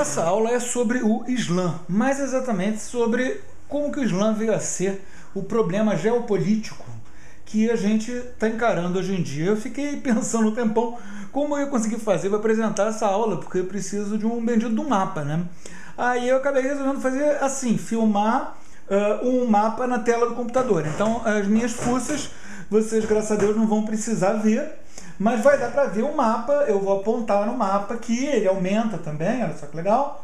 Essa aula é sobre o Islã, mais exatamente sobre como que o Islã veio a ser o problema geopolítico que a gente está encarando hoje em dia. Eu fiquei pensando um tempão como eu ia conseguir fazer para apresentar essa aula, porque eu preciso de um bendito de um mapa, né? Aí eu acabei resolvendo fazer assim, filmar um mapa na tela do computador. Então as minhas fuças, vocês graças a Deus não vão precisar ver, mas vai dar para ver o mapa. Eu vou apontar no mapa aqui, ele aumenta também, olha só que legal,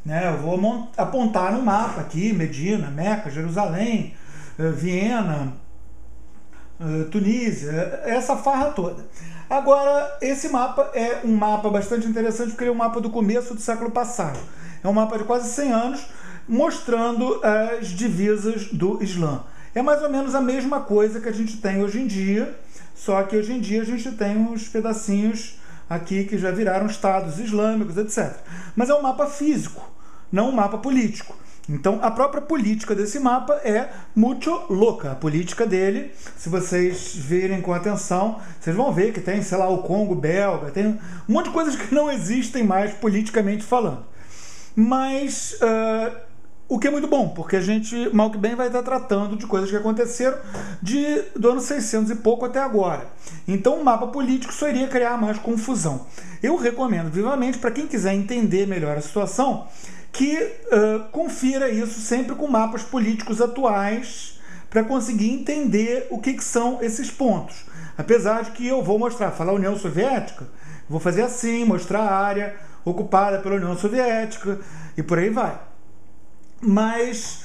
né? Eu vou apontar no mapa aqui, Medina, Meca, Jerusalém, Viena, Tunísia, essa farra toda. Agora, esse mapa é um mapa bastante interessante, porque ele é um mapa do começo do século passado. É um mapa de quase 100 anos, mostrando as divisas do Islã. É mais ou menos a mesma coisa que a gente tem hoje em dia, só que hoje em dia a gente tem uns pedacinhos aqui que já viraram estados islâmicos, etc. Mas é um mapa físico, não um mapa político. Então, a própria política desse mapa é muito louca. A política dele, se vocês virem com atenção, vocês vão ver que tem, sei lá, o Congo belga, tem um monte de coisas que não existem mais politicamente falando. Mas o que é muito bom, porque a gente, mal que bem, vai estar tratando de coisas que aconteceram do ano 600 e pouco até agora. Então, o mapa político só iria criar mais confusão. Eu recomendo vivamente, para quem quiser entender melhor a situação, que confira isso sempre com mapas políticos atuais para conseguir entender o que são esses pontos. Apesar de que eu vou falar União Soviética, vou fazer assim, mostrar a área ocupada pela União Soviética e por aí vai. Mas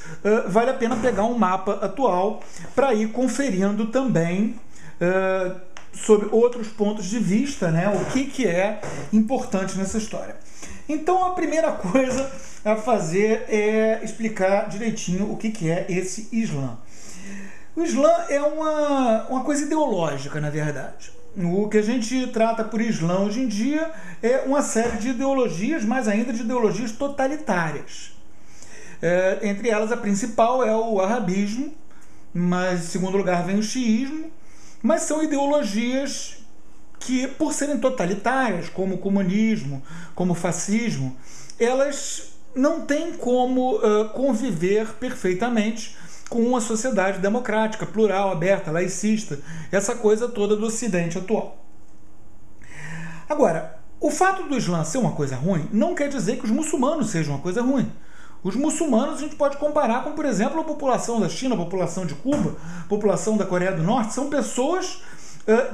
vale a pena pegar um mapa atual para ir conferindo também sobre outros pontos de vista, né, o que é importante nessa história. Então a primeira coisa a fazer é explicar direitinho o que é esse Islã. O Islã é uma coisa ideológica, na verdade. O que a gente trata por Islã hoje em dia é uma série de ideologias, mais ainda de ideologias totalitárias. Entre elas, a principal é o arabismo, mas em segundo lugar vem o xiismo, mas são ideologias que, por serem totalitárias, como o comunismo, como o fascismo, elas não têm como conviver perfeitamente com uma sociedade democrática, plural, aberta, laicista, essa coisa toda do Ocidente atual. Agora, o fato do Islã ser uma coisa ruim não quer dizer que os muçulmanos sejam uma coisa ruim. Os muçulmanos a gente pode comparar com, por exemplo, a população da China, a população de Cuba, a população da Coreia do Norte. São pessoas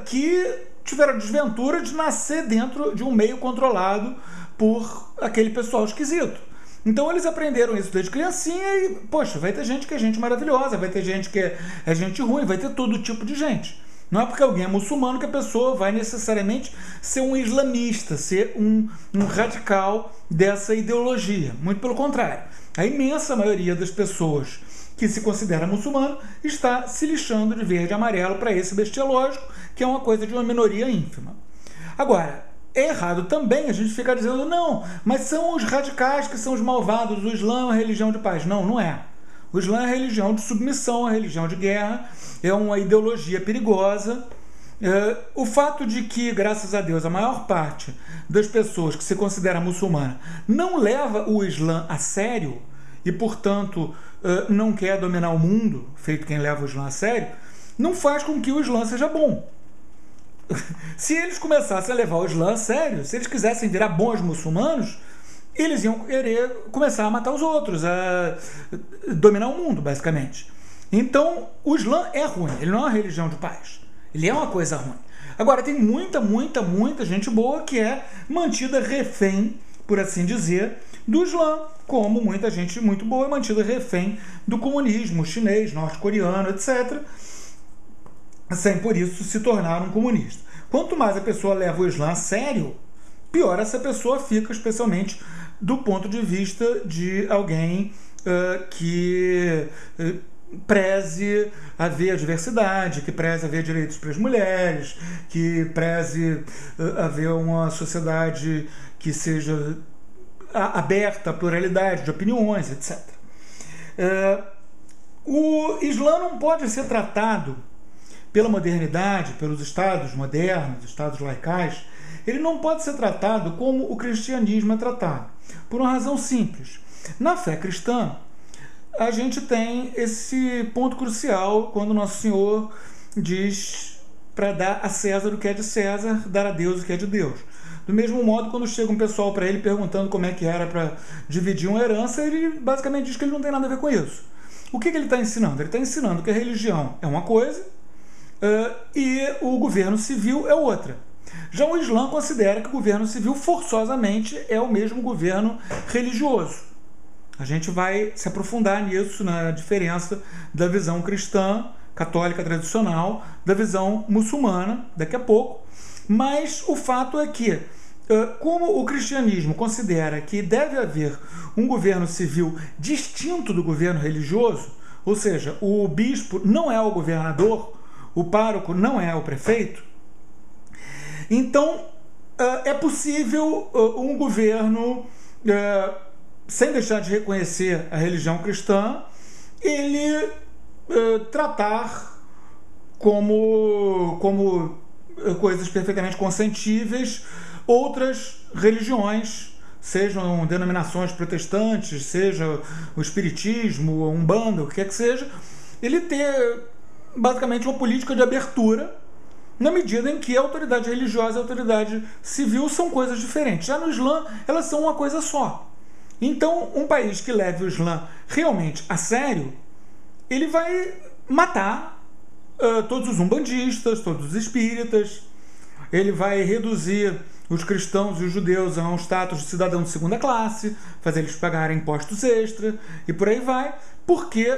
que tiveram a desventura de nascer dentro de um meio controlado por aquele pessoal esquisito. Então eles aprenderam isso desde criancinha e, poxa, vai ter gente que é gente maravilhosa, vai ter gente que é gente ruim, vai ter todo tipo de gente. Não é porque alguém é muçulmano que a pessoa vai necessariamente ser um islamista, ser um radical dessa ideologia. Muito pelo contrário. A imensa maioria das pessoas que se considera muçulmano está se lixando de verde e amarelo para esse bestiológico, que é uma coisa de uma minoria ínfima. Agora, é errado também a gente ficar dizendo, não, mas são os radicais que são os malvados, o Islã é uma religião de paz. Não, não é. O Islã é a religião de submissão, a religião de guerra, é uma ideologia perigosa. O fato de que, graças a Deus, a maior parte das pessoas que se considera muçulmana não leva o Islã a sério e, portanto, não quer dominar o mundo, feito quem leva o Islã a sério, não faz com que o Islã seja bom. Se eles começassem a levar o Islã a sério, se eles quisessem virar bons muçulmanos, eles iam querer começar a matar os outros, a dominar o mundo, basicamente. Então, o Islã é ruim, ele não é uma religião de paz, ele é uma coisa ruim. Agora, tem muita gente boa que é mantida refém, por assim dizer, do Islã, como muita gente muito boa é mantida refém do comunismo chinês, norte-coreano, etc., sem por isso se tornar um comunista. Quanto mais a pessoa leva o Islã a sério, pior essa pessoa fica, especialmente do ponto de vista de alguém que preze haver a diversidade, que preze haver direitos para as mulheres, que preze haver uma sociedade que seja aberta à pluralidade de opiniões, etc. O Islã não pode ser tratado pela modernidade, pelos estados modernos, estados laicais, ele não pode ser tratado como o cristianismo é tratado, por uma razão simples. Na fé cristã, a gente tem esse ponto crucial quando Nosso Senhor diz para dar a César o que é de César, dar a Deus o que é de Deus. Do mesmo modo, quando chega um pessoal para ele perguntando como é que era para dividir uma herança, ele basicamente diz que ele não tem nada a ver com isso. O que ele está ensinando? Ele está ensinando que a religião é uma coisa e o governo civil é outra. Já o Islã considera que o governo civil forçosamente é o mesmo governo religioso. A gente vai se aprofundar nisso, na diferença da visão cristã, católica tradicional, da visão muçulmana, daqui a pouco. Mas o fato é que, como o cristianismo considera que deve haver um governo civil distinto do governo religioso, ou seja, o bispo não é o governador, o pároco não é o prefeito, então é possível um governo, sem deixar de reconhecer a religião cristã, ele tratar como coisas perfeitamente consentíveis outras religiões, sejam denominações protestantes, seja o espiritismo, a Umbanda, o que quer que seja, ele ter basicamente uma política de abertura, na medida em que a autoridade religiosa e a autoridade civil são coisas diferentes. Já no Islã, elas são uma coisa só. Então, um país que leve o Islã realmente a sério, ele vai matar todos os umbandistas, todos os espíritas, ele vai reduzir os cristãos e os judeus a um status de cidadão de segunda classe, fazer eles pagarem impostos extra e por aí vai, porque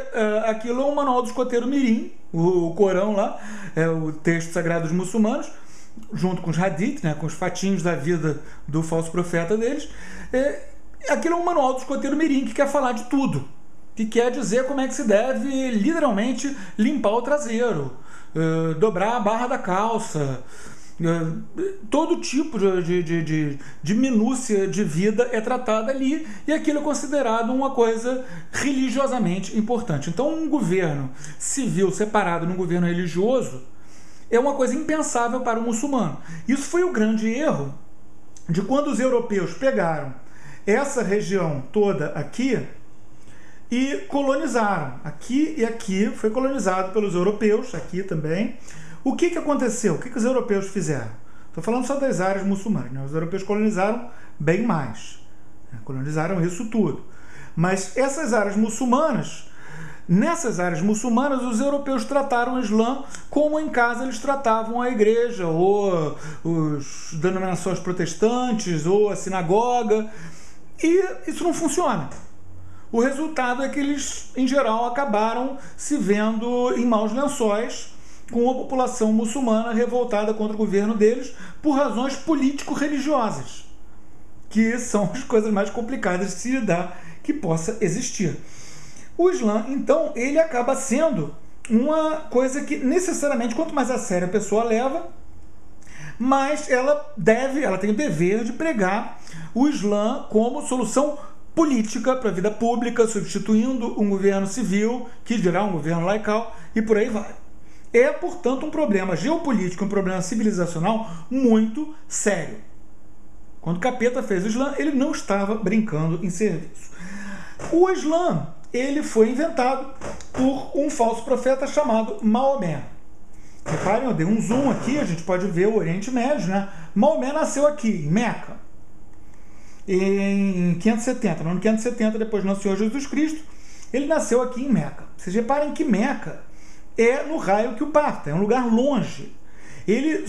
aquilo é um manual do escoteiro mirim, o Corão lá, é o texto sagrado dos muçulmanos, junto com os hadith, né, com os fatinhos da vida do falso profeta deles. Aquilo é um manual do escoteiro mirim que quer falar de tudo, que quer dizer como é que se deve literalmente limpar o traseiro, dobrar a barra da calça, todo tipo de minúcia de vida é tratada ali, e aquilo é considerado uma coisa religiosamente importante. Então, um governo civil separado num governo religioso é uma coisa impensável para o muçulmano. Isso foi o grande erro de quando os europeus pegaram essa região toda aqui e colonizaram. Aqui e aqui foi colonizado pelos europeus, aqui também. O que aconteceu? O que os europeus fizeram? Estou falando só das áreas muçulmanas, né? Os europeus colonizaram bem mais, né? Colonizaram isso tudo. Mas essas áreas muçulmanas, nessas áreas muçulmanas, os europeus trataram o Islã como em casa eles tratavam a igreja, ou as denominações protestantes, ou a sinagoga, e isso não funciona. O resultado é que eles, em geral, acabaram se vendo em maus lençóis, com a população muçulmana revoltada contra o governo deles por razões político-religiosas, que são as coisas mais complicadas de se lidar que possa existir. O Islã, então, ele acaba sendo uma coisa que necessariamente, quanto mais a sério a pessoa leva, mais ela tem o dever de pregar o Islã como solução política para a vida pública, substituindo um governo civil, que dirá um governo laical, e por aí vai. É, portanto, um problema geopolítico, um problema civilizacional muito sério. Quando o capeta fez o Islã, ele não estava brincando em serviço. O Islã, ele foi inventado por um falso profeta chamado Maomé. Reparem, eu dei um zoom aqui, a gente pode ver o Oriente Médio, né? Maomé nasceu aqui, em Meca, em 570, no ano 570, depois do nosso Senhor Jesus Cristo, ele nasceu aqui em Meca. Vocês reparem que Meca é no raio que o parta, é um lugar longe. Ele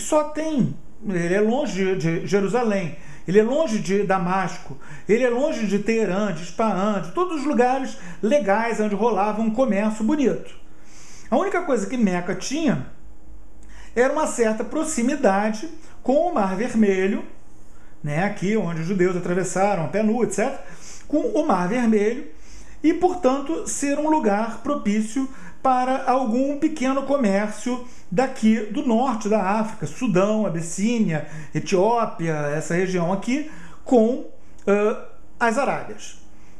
é longe de Jerusalém, ele é longe de Damasco, ele é longe de Teherã, de Ispahan, de todos os lugares legais onde rolava um comércio bonito. A única coisa que Meca tinha era uma certa proximidade com o Mar Vermelho, né, aqui onde os judeus atravessaram a pé nu, etc., com o Mar Vermelho, e, portanto, ser um lugar propício para algum pequeno comércio daqui do norte da África, Sudão, Abissínia, Etiópia, essa região aqui, com as Arábias.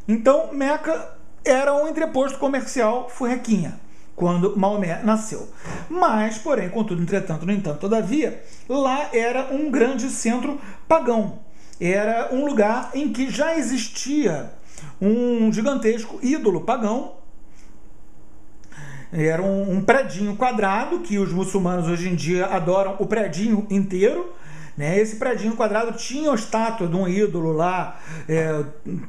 Então, Meca era um entreposto comercial furrequinha. quando Maomé nasceu. Mas, porém, contudo, entretanto, no entanto, todavia, lá era um grande centro pagão. Era um lugar em que já existia um gigantesco ídolo pagão. Era um predinho quadrado, que os muçulmanos hoje em dia adoram o predinho inteiro. Esse predinho quadrado tinha a estátua de um ídolo lá,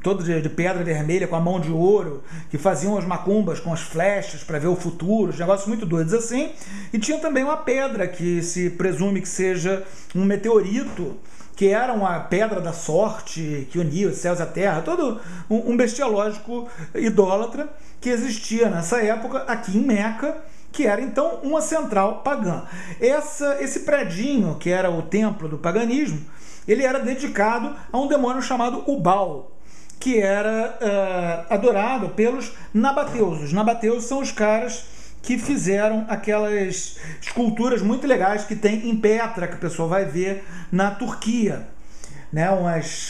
todo de pedra vermelha, com a mão de ouro, que faziam as macumbas com as flechas para ver o futuro, os negócios muito doidos assim. E tinha também uma pedra que se presume que seja um meteorito, que era uma pedra da sorte, que unia os céus e a terra, todo um bestialógico idólatra que existia nessa época aqui em Meca, que era então uma central pagã. Esse predinho, que era o templo do paganismo, ele era dedicado a um demônio chamado Ubal, que era adorado pelos nabateus. Os nabateus são os caras que fizeram aquelas esculturas muito legais que tem em Petra, que o pessoal vai ver na Turquia,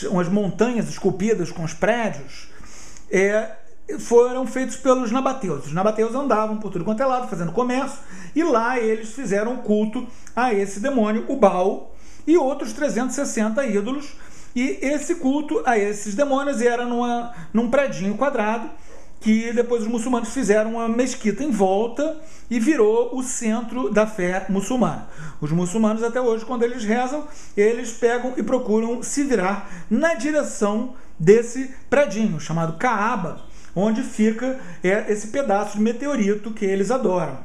umas montanhas esculpidas com os prédios, foram feitos pelos nabateus. Os nabateus andavam por tudo quanto é lado, fazendo comércio, e lá eles fizeram culto a esse demônio, o Baal, e outros 360 ídolos, e esse culto a esses demônios era num predinho quadrado, que depois os muçulmanos fizeram uma mesquita em volta e virou o centro da fé muçulmana. Os muçulmanos até hoje, quando eles rezam, eles pegam e procuram se virar na direção desse predinho, chamado Kaaba, onde fica esse pedaço de meteorito que eles adoram.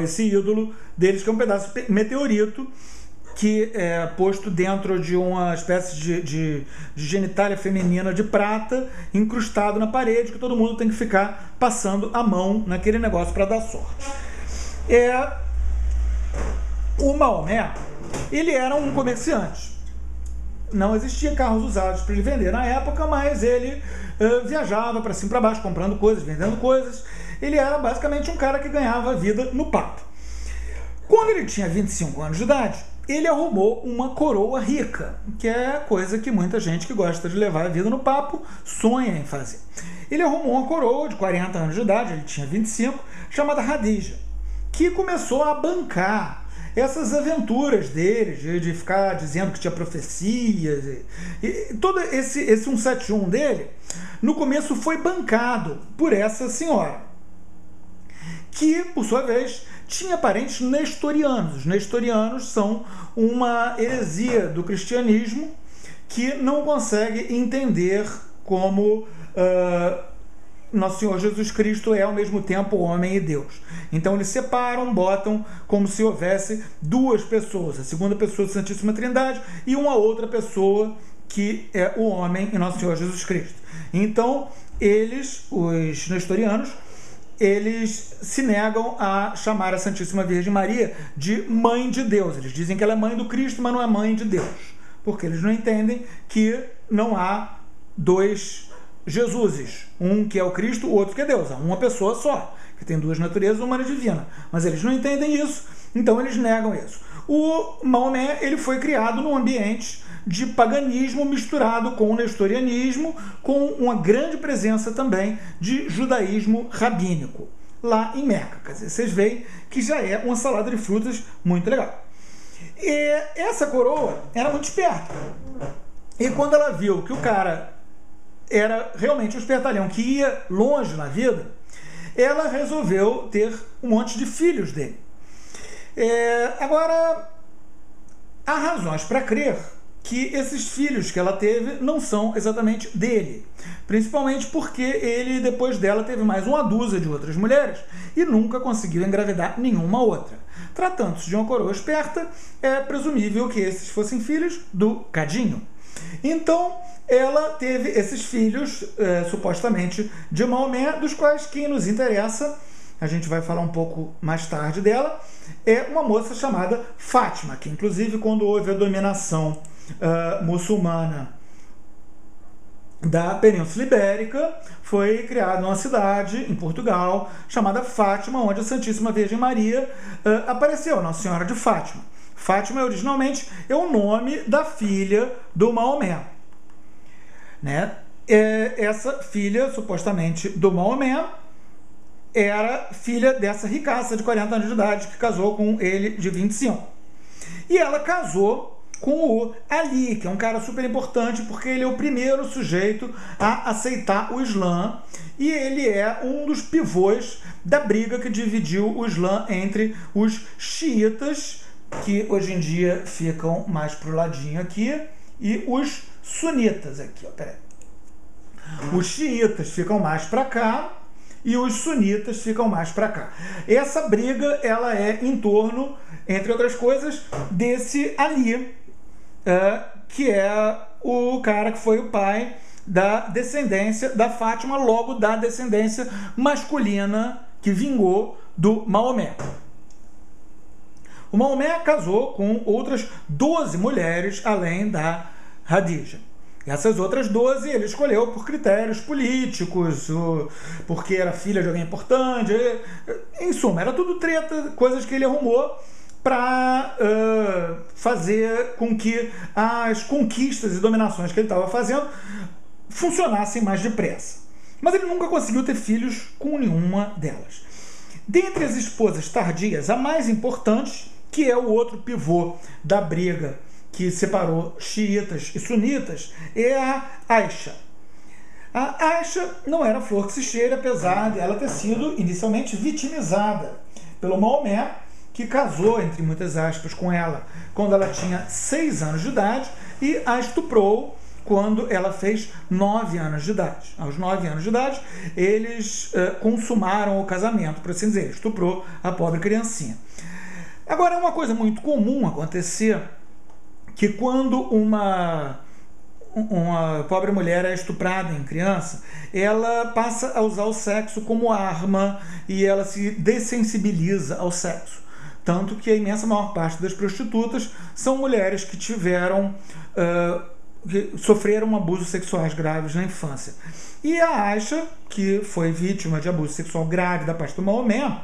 Esse ídolo deles, que é um pedaço de meteorito que é posto dentro de uma espécie de genitália feminina de prata, incrustado na parede, que todo mundo tem que ficar passando a mão naquele negócio para dar sorte. O Maomé, ele era um comerciante. Não existia carros usados para ele vender na época, mas ele viajava para cima e para baixo, comprando coisas, vendendo coisas. Ele era basicamente um cara que ganhava vida no papo. Quando ele tinha 25 anos de idade, ele arrumou uma coroa rica, que é coisa que muita gente que gosta de levar a vida no papo sonha em fazer. Ele arrumou uma coroa de 40 anos de idade, ele tinha 25, chamada Hadija, que começou a bancar essas aventuras dele, de ficar dizendo que tinha profecias, e todo esse 171 dele, no começo foi bancado por essa senhora, que, por sua vez, tinha parentes nestorianos. Os nestorianos são uma heresia do cristianismo que não consegue entender como Nosso Senhor Jesus Cristo é ao mesmo tempo homem e Deus. Então eles separam, botam como se houvesse duas pessoas, a segunda pessoa da Santíssima Trindade e uma outra pessoa que é o homem e Nosso Senhor Jesus Cristo. Então eles, os nestorianos, eles se negam a chamar a Santíssima Virgem Maria de Mãe de Deus. Eles dizem que ela é mãe do Cristo, mas não é mãe de Deus, porque eles não entendem que não há dois Jesuses, um que é o Cristo, o outro que é Deus. Há uma pessoa só, que tem duas naturezas, humana e divina. Mas eles não entendem isso, então eles negam isso. O Maomé, ele foi criado num ambiente de paganismo misturado com o nestorianismo, com uma grande presença também de judaísmo rabínico, lá em Meca. Quer dizer, vocês veem que já é uma salada de frutas muito legal. E essa coroa era muito esperta. E quando ela viu que o cara era realmente um espertalhão que ia longe na vida, ela resolveu ter um monte de filhos dele. Agora, há razões para crer que esses filhos que ela teve não são exatamente dele, principalmente porque ele, depois dela, teve mais uma dúzia de outras mulheres e nunca conseguiu engravidar nenhuma outra. Tratando-se de uma coroa esperta, é presumível que esses fossem filhos do Cadinho. Então, ela teve esses filhos, supostamente, de Maomé, dos quais quem nos interessa, a gente vai falar um pouco mais tarde dela, é uma moça chamada Fátima, que inclusive quando houve a dominação muçulmana da Península Ibérica, foi criada uma cidade em Portugal chamada Fátima, onde a Santíssima Virgem Maria apareceu, Nossa Senhora de Fátima. Fátima originalmente é o nome da filha do Maomé, né? Essa filha, supostamente, do Maomé, era filha dessa ricaça de 40 anos de idade que casou com ele de 25. E ela casou com o Ali, que é um cara super importante porque ele é o primeiro sujeito a aceitar o Islã e ele é um dos pivôs da briga que dividiu o Islã entre os xiitas, que hoje em dia ficam mais pro ladinho aqui, e os sunitas aqui, ó, peraí. Os xiitas ficam mais para cá e os sunitas ficam mais para cá. Essa briga, ela é em torno, entre outras coisas, desse Ali, que é o cara que foi o pai da descendência da Fátima, logo da descendência masculina que vingou do Maomé. O Maomé casou com outras 12 mulheres, além da Khadija. Essas outras 12 ele escolheu por critérios políticos, porque era filha de alguém importante, em suma, era tudo treta, coisas que ele arrumou para fazer com que as conquistas e dominações que ele estava fazendo funcionassem mais depressa. Mas ele nunca conseguiu ter filhos com nenhuma delas. Dentre as esposas tardias, a mais importante, que é o outro pivô da briga que separou xiitas e sunitas, é a Aisha. A Aisha não era flor que se cheire, apesar de ela ter sido inicialmente vitimizada pelo Maomé, que casou, entre muitas aspas, com ela quando ela tinha 6 anos de idade e a estuprou quando ela fez 9 anos de idade. Aos 9 anos de idade, eles consumaram o casamento, por assim dizer, estuprou a pobre criancinha. Agora, é uma coisa muito comum acontecer que quando uma pobre mulher é estuprada em criança, ela passa a usar o sexo como arma e ela se dessensibiliza ao sexo. Tanto que a imensa maior parte das prostitutas são mulheres que que sofreram abusos sexuais graves na infância. E a Aisha, que foi vítima de abuso sexual grave da parte do Maomé,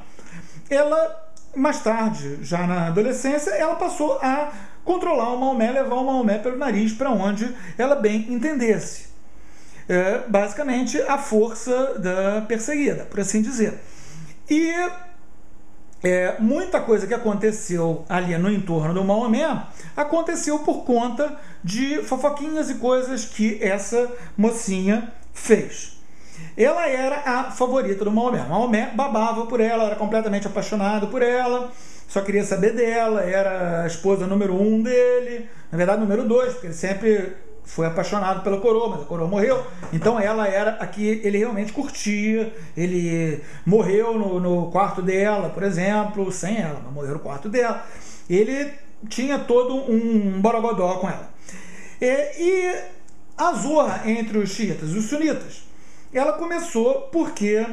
ela, mais tarde, já na adolescência, ela passou a controlar o Maomé, levar o Maomé pelo nariz para onde ela bem entendesse. Basicamente, a força da perseguida, por assim dizer. E muita coisa que aconteceu ali no entorno do Maomé aconteceu por conta de fofoquinhas e coisas que essa mocinha fez. Ela era a favorita do Maomé. O Maomé babava por ela, era completamente apaixonado por ela, só queria saber dela, era a esposa número 1 dele, na verdade número 2, porque ele sempre foi apaixonado pela coroa, mas a coroa morreu, então ela era a que ele realmente curtia. Ele morreu no quarto dela, por exemplo, sem ela, mas morreu no quarto dela. Ele tinha todo um borogodó com ela. E a zorra entre os xiitas e os sunitas, ela começou porque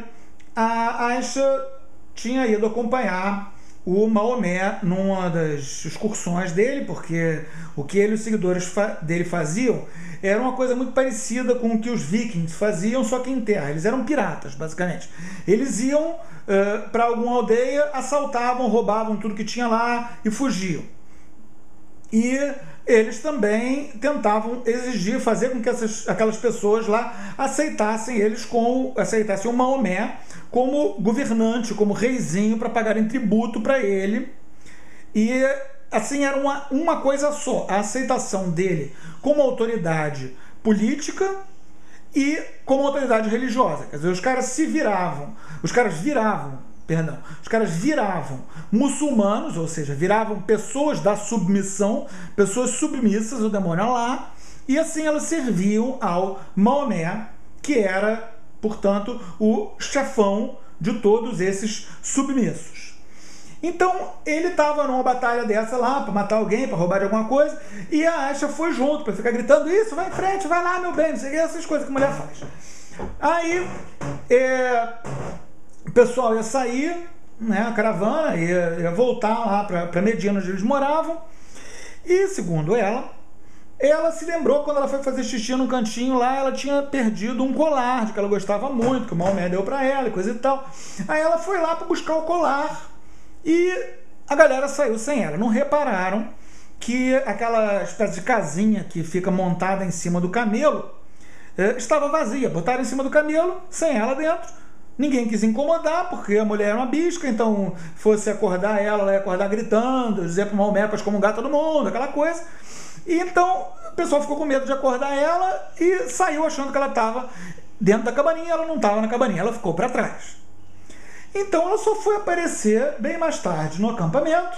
a Aisha tinha ido acompanhar o Maomé numa das excursões dele, porque o que ele e os seguidores dele faziam era uma coisa muito parecida com o que os vikings faziam, só que em terra. Eles eram piratas, basicamente. Eles iam para alguma aldeia, assaltavam, roubavam tudo que tinha lá e fugiam. E eles também tentavam exigir, fazer com que aquelas pessoas lá aceitassem o Maomé como governante, como reizinho, para pagarem tributo para ele. E assim era uma coisa só, a aceitação dele como autoridade política e como autoridade religiosa. Quer dizer, os caras viravam muçulmanos, ou seja, viravam pessoas da submissão, pessoas submissas ao demônio Alá, e assim elas serviam ao Maomé, que era, portanto, o chefão de todos esses submissos. Então, ele estava numa batalha dessa lá, para matar alguém, para roubar de alguma coisa, e a Aisha foi junto, para ficar gritando: isso, vai em frente, vai lá, meu bem, não sei o que, essas coisas que a mulher faz. Aí, o pessoal ia sair, né, a caravana ia voltar lá para Medina, onde eles moravam, e, segundo ela se lembrou quando ela foi fazer xixi num cantinho lá, ela tinha perdido um colar de que ela gostava muito, que o Maomé deu para ela e coisa e tal. Aí ela foi lá para buscar o colar e a galera saiu sem ela. Não repararam que aquela espécie de casinha que fica montada em cima do camelo estava vazia. Botaram em cima do camelo, sem ela dentro, Ninguém quis incomodar, porque a mulher era uma bisca, então fosse acordar ela ia acordar gritando, dizer para o Maomé para excomungar todo mundo, aquela coisa. E então o pessoal ficou com medo de acordar ela e saiu achando que ela estava dentro da cabaninha. Ela não estava na cabaninha, ela ficou para trás. Então ela só foi aparecer bem mais tarde no acampamento,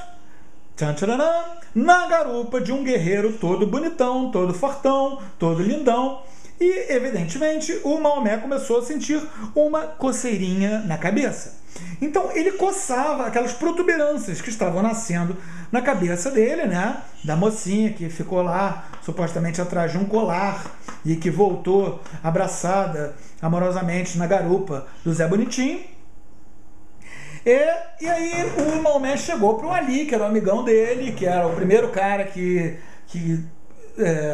na garupa de um guerreiro todo bonitão, todo fortão, todo lindão. E, evidentemente, o Maomé começou a sentir uma coceirinha na cabeça. Então, ele coçava aquelas protuberâncias que estavam nascendo na cabeça dele, né? Da mocinha que ficou lá, supostamente atrás de um colar, e que voltou abraçada amorosamente na garupa do Zé Bonitinho. E aí, o Maomé chegou para o Ali, que era o amigão dele, que era o primeiro cara que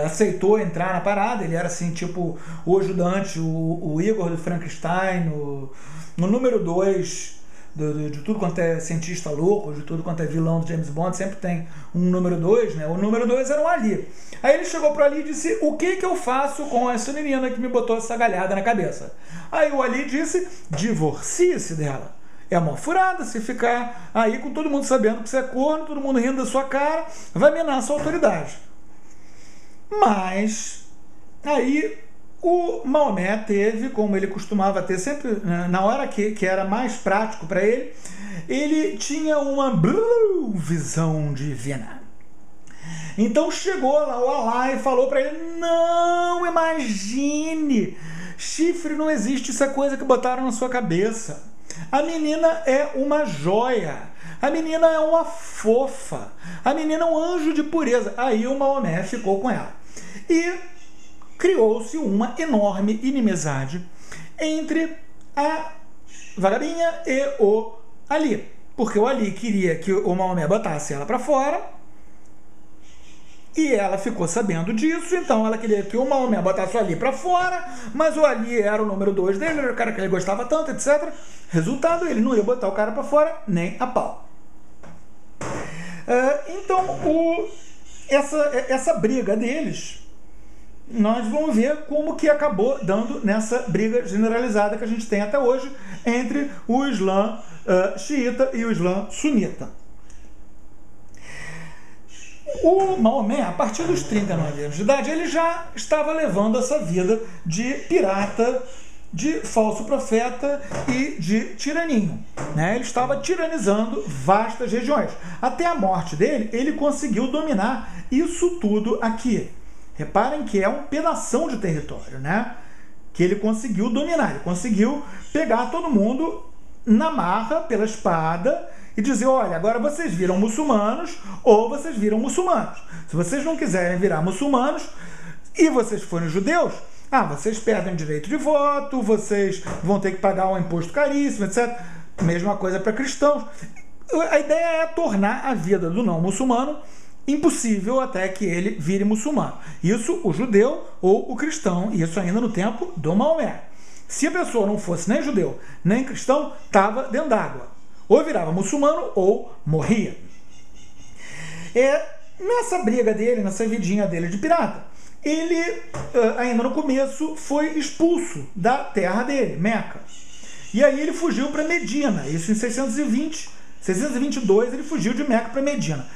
aceitou entrar na parada. Ele era assim, tipo o ajudante, o Igor do Frankenstein, no número 2 de tudo quanto é cientista louco, de tudo quanto é vilão do James Bond, sempre tem um número 2, né? O número 2 era o Ali. Aí ele chegou pro Ali e disse: o que eu faço com essa menina que me botou essa galhada na cabeça? Aí o Ali disse: divorcie-se dela. É uma furada se ficar aí com todo mundo sabendo que você é corno, todo mundo rindo da sua cara, vai minar a sua autoridade. Mas aí o Maomé teve, como ele costumava ter sempre, na hora que era mais prático para ele, ele tinha uma visão divina. Então chegou lá o Alá e falou para ele: não imagine, chifre não existe, isso é coisa que botaram na sua cabeça. A menina é uma joia, a menina é uma fofa, a menina é um anjo de pureza. Aí o Maomé ficou com ela. E criou-se uma enorme inimizade entre a vagabinha e o Ali. Porque o Ali queria que o Maomé botasse ela para fora, e ela ficou sabendo disso, então ela queria que o Maomé botasse o Ali para fora, mas o Ali era o número 2 dele, era o cara que ele gostava tanto, etc. Resultado, ele não ia botar o cara para fora nem a pau. Então, essa briga deles, nós vamos ver como que acabou dando nessa briga generalizada que a gente tem até hoje entre o Islã xiita e o Islã sunita. O Maomé, a partir dos 39 anos de idade, ele já estava levando essa vida de pirata, de falso profeta e de tiraninho, né? Ele estava tiranizando vastas regiões. Até a morte dele, ele conseguiu dominar isso tudo aqui. Reparem que é um pedação de território, né? Que ele conseguiu dominar. Ele conseguiu pegar todo mundo na marra, pela espada, e dizer: olha, agora vocês viram muçulmanos ou vocês viram muçulmanos. Se vocês não quiserem virar muçulmanos e vocês forem judeus, vocês perdem o direito de voto, vocês vão ter que pagar um imposto caríssimo, etc. Mesma coisa para cristãos. A ideia é tornar a vida do não muçulmano impossível até que ele vire muçulmano. Isso o judeu ou o cristão, isso ainda no tempo do Maomé. Se a pessoa não fosse nem judeu nem cristão, estava dentro d'água. Ou virava muçulmano ou morria. Nessa briga dele, nessa vidinha dele de pirata, ele, ainda no começo, foi expulso da terra dele, Meca. E aí ele fugiu para Medina. Isso em 622 ele fugiu de Meca para Medina.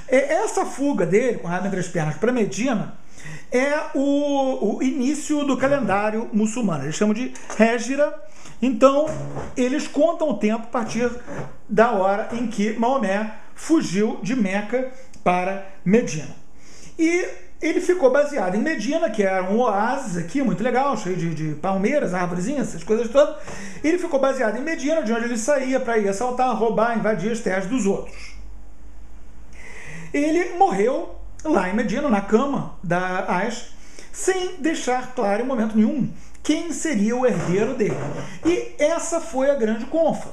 Essa fuga dele, com o rabo entre as pernas, para Medina, é o início do calendário muçulmano. Eles chamam de Hégira. Então, eles contam o tempo a partir da hora em que Maomé fugiu de Meca para Medina. E ele ficou baseado em Medina, que era um oásis aqui, muito legal, cheio de palmeiras, árvorezinhas, essas coisas todas. Ele ficou baseado em Medina, de onde ele saía para ir assaltar, roubar, invadir as terras dos outros. Ele morreu lá em Medina, na cama da Aisha, sem deixar claro em momento nenhum quem seria o herdeiro dele. E essa foi a grande confa.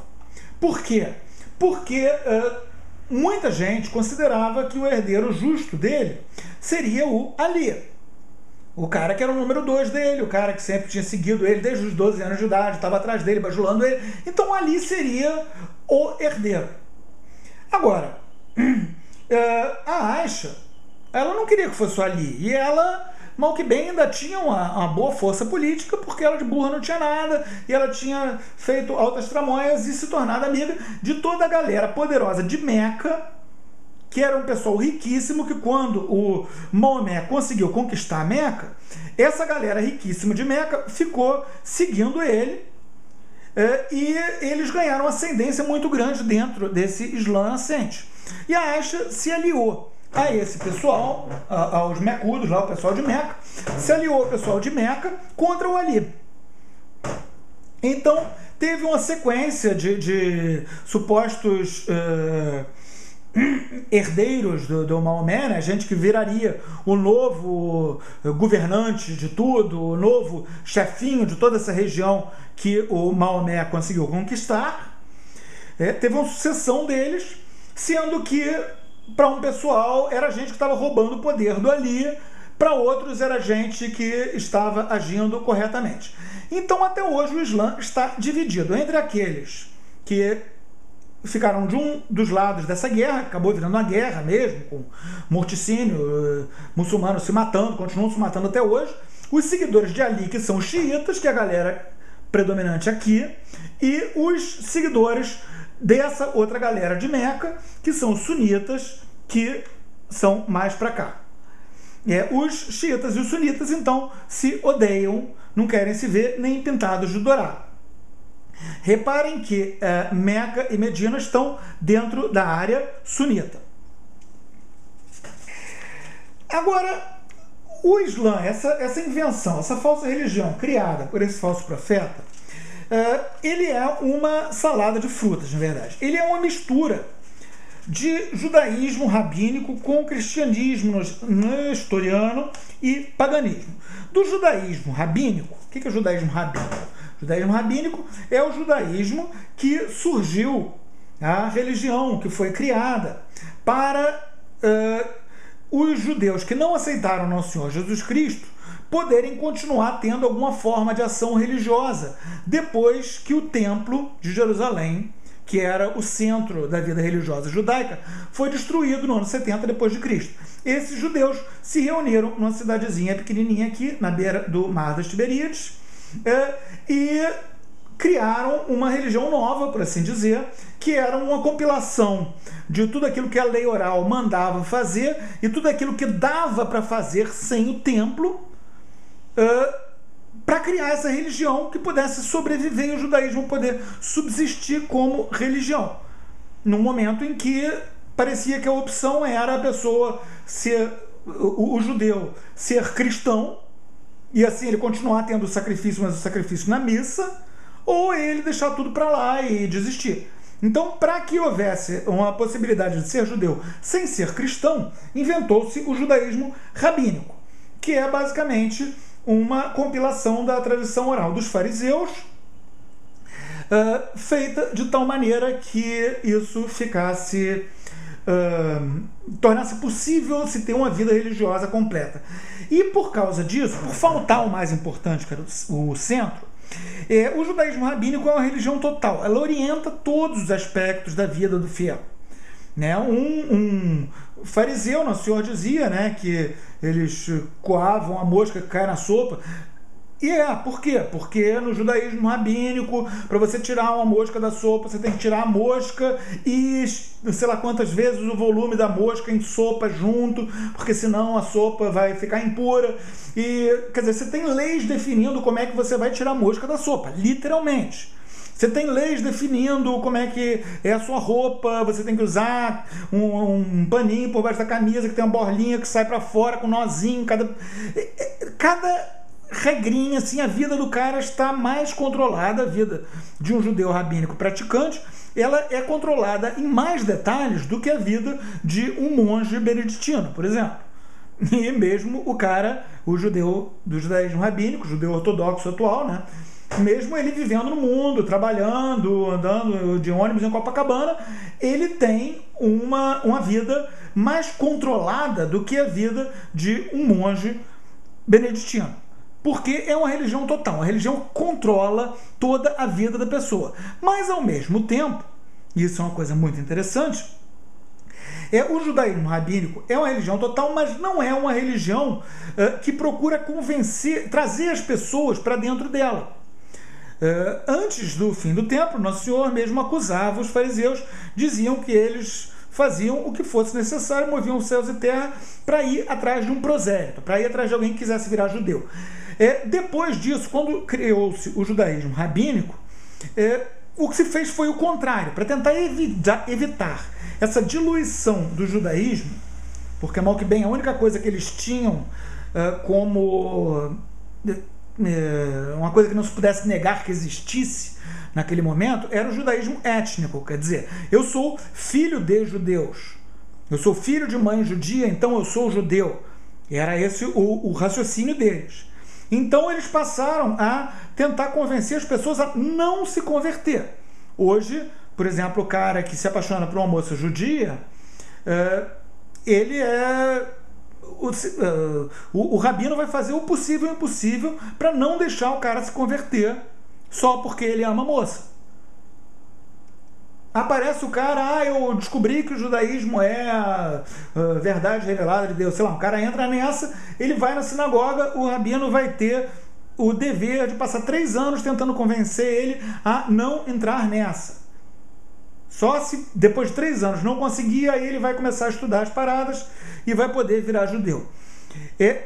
Por quê? Porque muita gente considerava que o herdeiro justo dele seria o Ali. O cara que era o número 2 dele, o cara que sempre tinha seguido ele desde os 12 anos de idade, estava atrás dele, bajulando ele. Então Ali seria o herdeiro. Agora, a Aisha, ela não queria que fosse o Ali. E ela mal que bem ainda tinha uma boa força política, porque ela de burra não tinha nada, e ela tinha feito altas tramóias e se tornado amiga de toda a galera poderosa de Meca, que era um pessoal riquíssimo, que quando o Maomé conseguiu conquistar a Meca, essa galera riquíssima de Meca ficou seguindo ele, e eles ganharam ascendência muito grande dentro desse Islã nascente. E a Aisha se aliou a esse pessoal, aos mecudos, lá o pessoal de Meca, se aliou ao pessoal de Meca contra o Ali. Então, teve uma sequência de supostos herdeiros do Maomé, né? Gente que viraria o novo governante de tudo, o novo chefinho de toda essa região que o Maomé conseguiu conquistar. Teve uma sucessão deles, sendo que para um pessoal era gente que estava roubando o poder do Ali, para outros era gente que estava agindo corretamente. Então até hoje o Islã está dividido entre aqueles que ficaram de um dos lados dessa guerra, acabou virando uma guerra mesmo, com morticínio, muçulmanos se matando, continuam se matando até hoje, os seguidores de Ali, que são os xiitas, que é a galera predominante aqui, e os seguidores dessa outra galera de Meca, que são os sunitas, que são mais para cá. Os xiitas e os sunitas, então, se odeiam, não querem se ver nem pintados de dourado. Reparem que Meca e Medina estão dentro da área sunita. Agora, o Islã, essa invenção, essa falsa religião criada por esse falso profeta, ele é uma salada de frutas, na verdade. Ele é uma mistura de judaísmo rabínico com cristianismo nestoriano e paganismo. Do judaísmo rabínico, o que é o judaísmo rabínico? O judaísmo rabínico é o judaísmo que surgiu, a religião que foi criada para os judeus que não aceitaram nosso Senhor Jesus Cristo poderem continuar tendo alguma forma de ação religiosa depois que o Templo de Jerusalém, que era o centro da vida religiosa judaica, foi destruído no ano 70 depois de Cristo. Esses judeus se reuniram numa cidadezinha pequenininha aqui, na beira do Mar das Tiberíades, e criaram uma religião nova, por assim dizer, que era uma compilação de tudo aquilo que a lei oral mandava fazer e tudo aquilo que dava para fazer sem o templo, para criar essa religião que pudesse sobreviver e o judaísmo poder subsistir como religião. Num momento em que parecia que a opção era a pessoa ser, o judeu ser cristão, e assim ele continuar tendo o sacrifício, mas o sacrifício na missa, ou ele deixar tudo para lá e desistir. Então, para que houvesse uma possibilidade de ser judeu sem ser cristão, inventou-se o judaísmo rabínico, que é basicamente uma compilação da tradição oral dos fariseus, feita de tal maneira que isso ficasse tornasse possível se ter uma vida religiosa completa. E por causa disso, por faltar o mais importante, que era o centro, o judaísmo rabínico é uma religião total. Ela orienta todos os aspectos da vida do fiel. Né? Um fariseu, nosso Senhor dizia, né, que eles coavam a mosca que cai na sopa. E por quê? Porque no judaísmo rabínico, para você tirar uma mosca da sopa, você tem que tirar a mosca e sei lá quantas vezes o volume da mosca em sopa junto, porque senão a sopa vai ficar impura. E, quer dizer, você tem leis definindo como é que você vai tirar a mosca da sopa, literalmente. Você tem leis definindo como é que é a sua roupa, você tem que usar um paninho por baixo da camisa que tem uma borlinha que sai para fora com um nozinho, cada regrinha, assim, a vida do cara está mais controlada, a vida de um judeu rabínico praticante, ela é controlada em mais detalhes do que a vida de um monge beneditino, por exemplo. E mesmo o cara, o judeu do judaísmo rabínico, judeu ortodoxo atual, né? Mesmo ele vivendo no mundo, trabalhando, andando de ônibus em Copacabana, ele tem uma vida mais controlada do que a vida de um monge beneditino. Porque é uma religião total, a religião controla toda a vida da pessoa. Mas, ao mesmo tempo, isso é uma coisa muito interessante, O judaísmo rabínico é uma religião total, mas não é uma religião que procura convencer, trazer as pessoas para dentro dela. Antes do fim do templo, Nosso Senhor mesmo acusava os fariseus, diziam que eles faziam o que fosse necessário, moviam os céus e terra para ir atrás de um prosélito, para ir atrás de alguém que quisesse virar judeu. Depois disso, quando criou-se o judaísmo rabínico, o que se fez foi o contrário, para tentar evitar essa diluição do judaísmo, porque mal que bem a única coisa que eles tinham como uma coisa que não se pudesse negar que existisse naquele momento era o judaísmo étnico, quer dizer, eu sou filho de judeus, eu sou filho de mãe judia, então eu sou judeu. Era esse o raciocínio deles. Então eles passaram a tentar convencer as pessoas a não se converter. Hoje, por exemplo, o cara que se apaixona por uma moça judia, ele o rabino vai fazer o possível e o impossível para não deixar o cara se converter só porque ele ama a moça. Aparece o cara, eu descobri que o judaísmo é a verdade revelada de Deus, sei lá, o cara entra nessa, ele vai na sinagoga, o rabino vai ter o dever de passar 3 anos tentando convencer ele a não entrar nessa. Só se depois de 3 anos não conseguir, aí ele vai começar a estudar as paradas e vai poder virar judeu.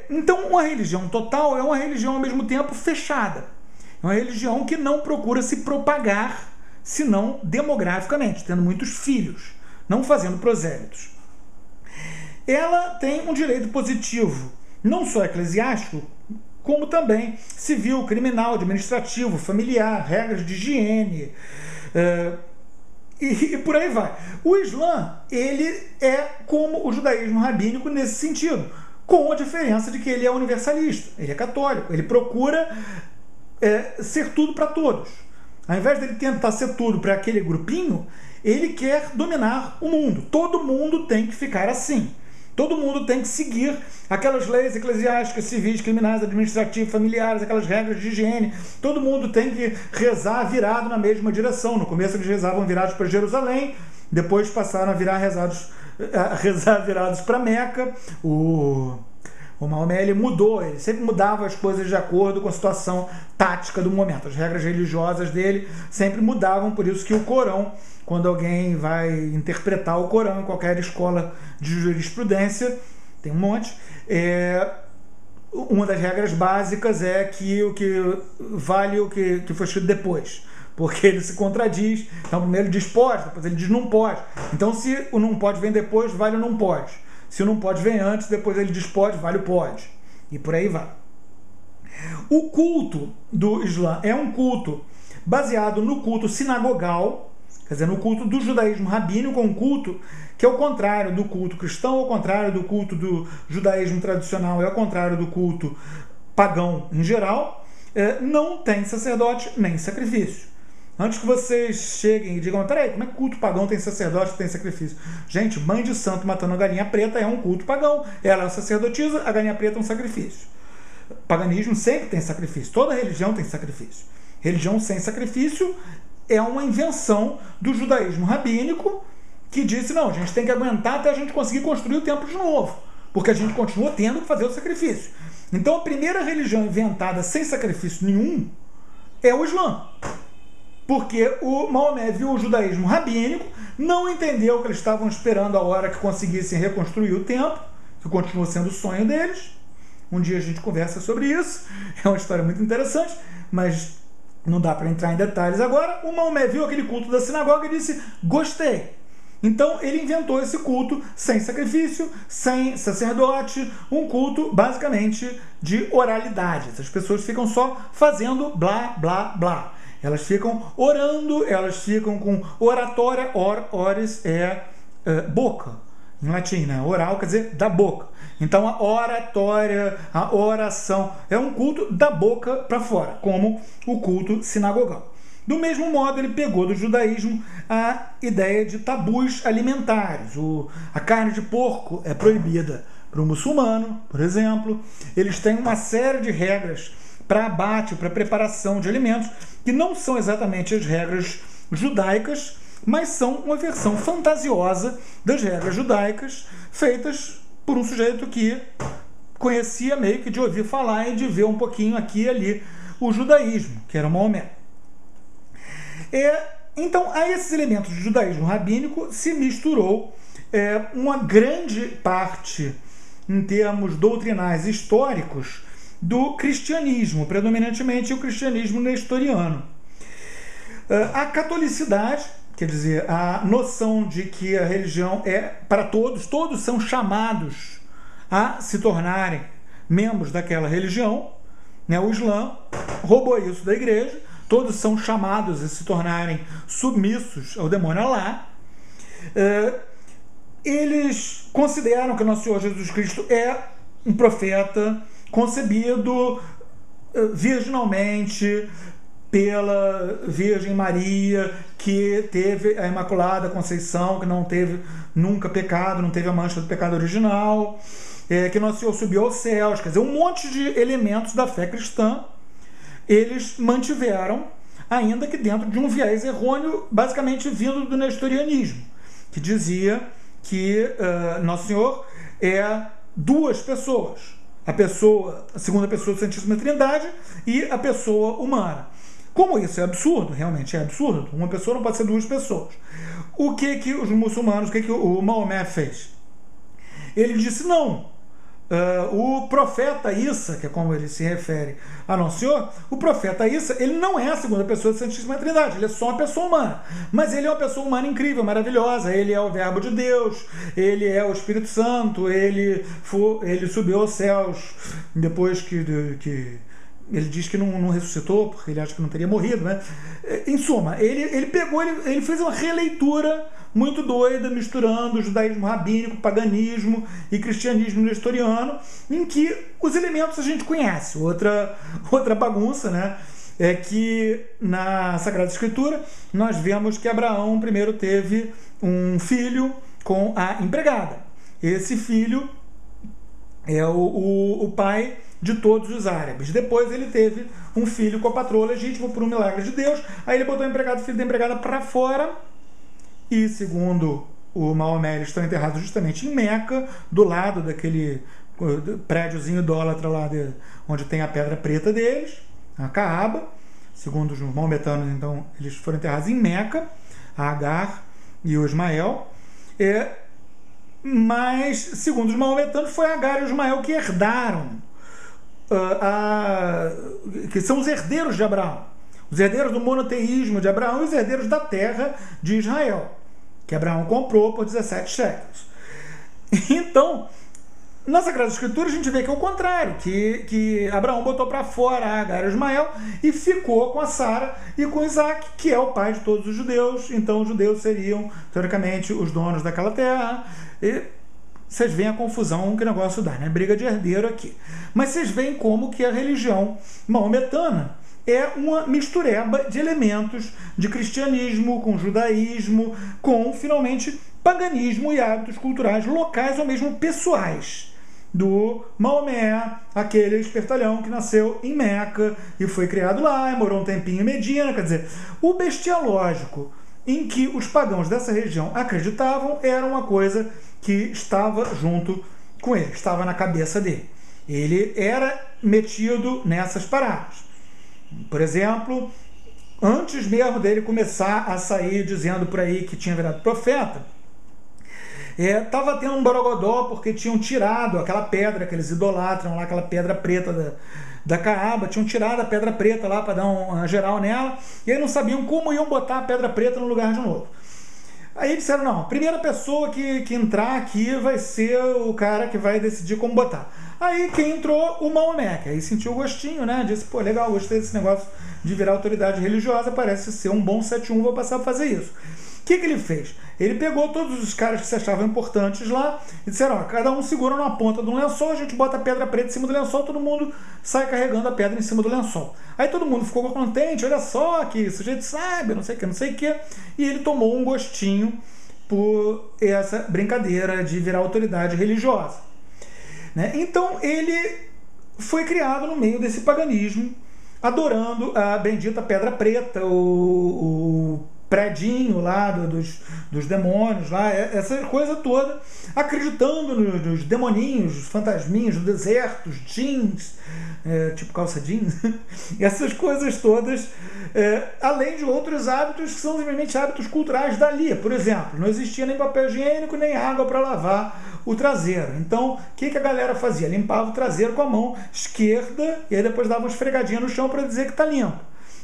Então, uma religião total é uma religião ao mesmo tempo fechada. É uma religião que não procura se propagar, senão demograficamente, tendo muitos filhos, não fazendo prosélitos. Ela tem um direito positivo, não só eclesiástico, como também civil, criminal, administrativo, familiar, regras de higiene, e por aí vai. O Islã, ele é como o judaísmo rabínico nesse sentido, com a diferença de que ele é universalista, ele é católico, ele procura ser tudo para todos. Ao invés dele tentar ser tudo para aquele grupinho, ele quer dominar o mundo. Todo mundo tem que ficar assim. Todo mundo tem que seguir aquelas leis eclesiásticas, civis, criminais, administrativas, familiares, aquelas regras de higiene. Todo mundo tem que rezar virado na mesma direção. No começo eles rezavam virados para Jerusalém, depois passaram a rezar virados para Meca. O Maomé, ele mudou, ele sempre mudava as coisas de acordo com a situação tática do momento. As regras religiosas dele sempre mudavam, por isso que o Corão, quando alguém vai interpretar o Corão em qualquer escola de jurisprudência, tem um monte, uma das regras básicas é que o que vale o que foi escrito depois, porque ele se contradiz. Então primeiro ele diz pode, depois ele diz não pode. Então se o não pode vem depois, vale o não pode. Se o não pode vem antes, depois ele diz pode, vale o pode. E por aí vai. O culto do Islã é um culto baseado no culto sinagogal, quer dizer, no culto do judaísmo rabínico, um culto que é o contrário do culto cristão, ao contrário do culto do judaísmo tradicional, é ao contrário do culto pagão em geral. Não tem sacerdote nem sacrifício. Antes que vocês cheguem e digam, peraí, como é que culto pagão tem sacerdote e tem sacrifício? Gente, mãe de santo matando a galinha preta é um culto pagão. Ela é uma sacerdotisa, a galinha preta é um sacrifício. Paganismo sempre tem sacrifício. Toda religião tem sacrifício. Religião sem sacrifício é uma invenção do judaísmo rabínico que disse, não, a gente tem que aguentar até a gente conseguir construir o templo de novo, porque a gente continua tendo que fazer o sacrifício. Então a primeira religião inventada sem sacrifício nenhum é o Islã. Porque o Maomé viu o judaísmo rabínico, não entendeu que eles estavam esperando a hora que conseguissem reconstruir o templo, que continua sendo o sonho deles. Um dia a gente conversa sobre isso, é uma história muito interessante, mas não dá para entrar em detalhes agora. O Maomé viu aquele culto da sinagoga e disse, gostei. Então ele inventou esse culto sem sacrifício, sem sacerdote, um culto basicamente de oralidade. As pessoas ficam só fazendo blá, blá, blá. Elas ficam orando, elas ficam com oratória, ores boca, em latim, né? Oral quer dizer da boca. Então a oratória, a oração, é um culto da boca para fora, como o culto sinagogal. Do mesmo modo, ele pegou do judaísmo a ideia de tabus alimentares. A carne de porco é proibida para o muçulmano, por exemplo. Eles têm uma série de regras para abate, para preparação de alimentos, que não são exatamente as regras judaicas, mas são uma versão fantasiosa das regras judaicas feitas por um sujeito que conhecia meio que de ouvir falar e de ver um pouquinho aqui e ali o judaísmo, que era Maomé. Então, a esses elementos do judaísmo rabínico se misturou uma grande parte, em termos doutrinais históricos, do cristianismo, predominantemente o cristianismo nestoriano. A catolicidade, quer dizer, a noção de que a religião é para todos, todos são chamados a se tornarem membros daquela religião, né? O Islã roubou isso da igreja, todos são chamados a se tornarem submissos ao demônio Alá. Eles consideram que Nosso Senhor Jesus Cristo é um profeta concebido virginalmente pela Virgem Maria, que teve a Imaculada Conceição, que não teve nunca pecado, não teve a mancha do pecado original, que Nosso Senhor subiu aos céus, quer dizer, um monte de elementos da fé cristã eles mantiveram, ainda que dentro de um viés errôneo, basicamente vindo do nestorianismo, que dizia que Nosso Senhor é duas pessoas, a segunda pessoa da Santíssima Trindade e a pessoa humana. Como isso é absurdo, realmente é absurdo, uma pessoa não pode ser duas pessoas. O que os muçulmanos, o que o Maomé fez? Ele disse não. O profeta Issa, que é como ele se refere a Nosso Senhor, o profeta Issa, ele não é a segunda pessoa da Santíssima Trindade, ele é só uma pessoa humana, mas ele é uma pessoa humana incrível, maravilhosa, ele é o Verbo de Deus, ele é o Espírito Santo, ele subiu aos céus depois que ele diz que não ressuscitou, porque ele acha que não teria morrido, né? Em suma, ele fez uma releitura muito doida, misturando o judaísmo rabínico, paganismo e cristianismo nestoriano, em que os elementos a gente conhece. Outra bagunça, né? É que na Sagrada Escritura nós vemos que Abraão primeiro teve um filho com a empregada. Esse filho é o pai de todos os árabes. Depois ele teve um filho com a patroa legítima por um milagre de Deus. Aí ele botou o filho da empregada para fora. E segundo o Maomé, eles estão enterrados justamente em Meca, do lado daquele prédiozinho idólatra lá onde tem a pedra preta deles, a Kaaba. Segundo os maometanos, então, eles foram enterrados em Meca, a Agar e o Ismael. Mas, segundo os maometanos, foi Agar e o Ismael que herdaram, que são os herdeiros de Abraão, os herdeiros do monoteísmo de Abraão e os herdeiros da terra de Israel, que Abraão comprou por 17 séculos. Então, na Sagrada Escritura a gente vê que é o contrário, que Abraão botou para fora Agar e Ismael e ficou com a Sara e com Isaac, que é o pai de todos os judeus. Então os judeus seriam, teoricamente, os donos daquela terra. E vocês veem a confusão que o negócio dá, né? Briga de herdeiro aqui. Mas vocês veem como que a religião maometana é uma mistureba de elementos de cristianismo com judaísmo, com, finalmente, paganismo e hábitos culturais locais ou mesmo pessoais do Maomé, aquele espertalhão que nasceu em Meca e foi criado lá, e morou um tempinho em Medina. Quer dizer, o bestialógico em que os pagãos dessa região acreditavam era uma coisa que estava junto com ele, estava na cabeça dele. Ele era metido nessas paradas. Por exemplo, antes mesmo dele começar a sair dizendo por aí que tinha virado profeta, estava tendo um borogodó porque tinham tirado aquela pedra que eles idolatram lá, aquela pedra preta da Kaaba, tinham tirado a pedra preta lá para dar uma geral nela, e aí não sabiam como iam botar a pedra preta no lugar de novo. Aí disseram, não, a primeira pessoa que entrar aqui vai ser o cara que vai decidir como botar. Aí quem entrou? O Maomé, que aí sentiu o gostinho, né? Disse, pô, legal, gostei desse negócio de virar autoridade religiosa, parece ser um bom 7-1, vou passar a fazer isso. O que ele fez? Ele pegou todos os caras que se achavam importantes lá e disseram, ó, cada um segura numa ponta de um lençol, a gente bota a pedra preta em cima do lençol, todo mundo sai carregando a pedra em cima do lençol. Aí todo mundo ficou contente, olha só que o sujeito sabe, não sei o que, e ele tomou um gostinho por essa brincadeira de virar autoridade religiosa, né? Então ele foi criado no meio desse paganismo, adorando a bendita pedra preta, o predinho lá dos demônios, lá, essa coisa toda, acreditando nos demoninhos, fantasminhos do deserto, os jeans, tipo calça jeans, essas coisas todas, além de outros hábitos que são simplesmente hábitos culturais dali. Por exemplo, não existia nem papel higiênico, nem água para lavar o traseiro. Então, o que a galera fazia? Limpava o traseiro com a mão esquerda e aí depois dava uma esfregadinha no chão para dizer que está limpo.